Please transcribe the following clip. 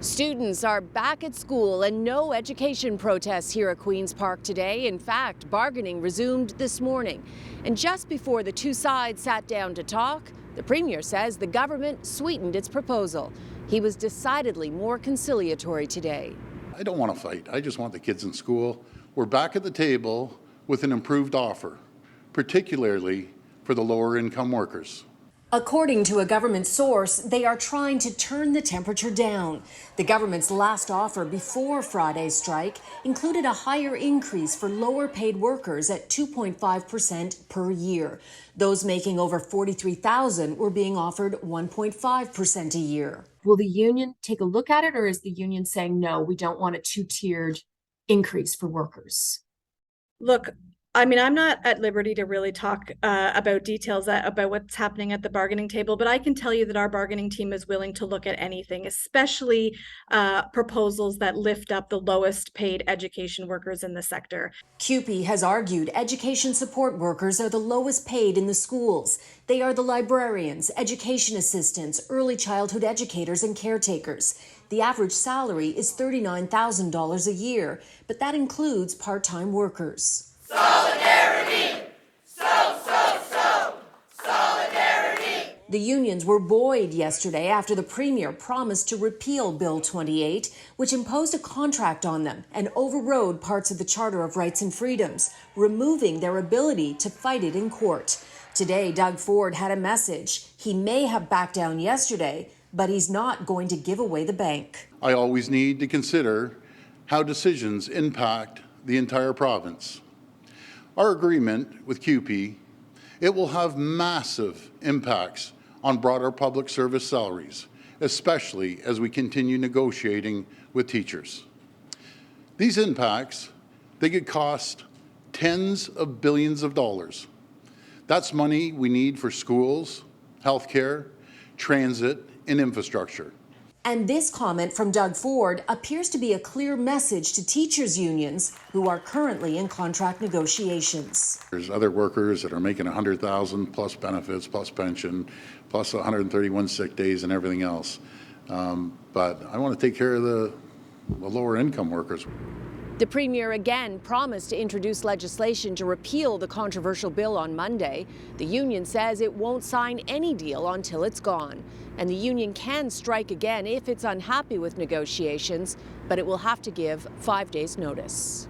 Students are back at school and no education protests here at Queen's Park today. In fact, bargaining resumed this morning. And just before the two sides sat down to talk, the Premier says the government sweetened its proposal. He was decidedly more conciliatory today. I don't want to fight. I just want the kids in school. We're back at the table with an improved offer, particularly for the lower income workers. According to a government source, they are trying to turn the temperature down. The government's last offer before Friday's strike included a higher increase for lower paid workers at 2.5% per year. Those making over $43,000 were being offered 1.5% a year. Will the union take a look at it, or is the union saying, no, we don't want a two-tiered increase for workers? Look, I mean, I'm not at liberty to really talk about details about what's happening at the bargaining table, but I can tell you that our bargaining team is willing to look at anything, especially proposals that lift up the lowest paid education workers in the sector. CUPE has argued education support workers are the lowest paid in the schools. They are the librarians, education assistants, early childhood educators, and caretakers. The average salary is $39,000 a year, but that includes part-time workers. Solidarity! Solidarity! The unions were buoyed yesterday after the Premier promised to repeal Bill 28, which imposed a contract on them and overrode parts of the Charter of Rights and Freedoms, removing their ability to fight it in court. Today, Doug Ford had a message. He may have backed down yesterday, but he's not going to give away the bank. I always need to consider how decisions impact the entire province. Our agreement with CUPE, it will have massive impacts on broader public service salaries, especially as we continue negotiating with teachers. These impacts, they could cost tens of billions of dollars. That's money we need for schools, healthcare, transit, and infrastructure. And this comment from Doug Ford appears to be a clear message to teachers' unions who are currently in contract negotiations. There's other workers that are making $100,000 plus benefits, plus pension, plus 131 sick days and everything else. But I want to take care of the lower income workers. The Premier again promised to introduce legislation to repeal the controversial bill on Monday. The union says it won't sign any deal until it's gone. And the union can strike again if it's unhappy with negotiations, but it will have to give 5 days' notice.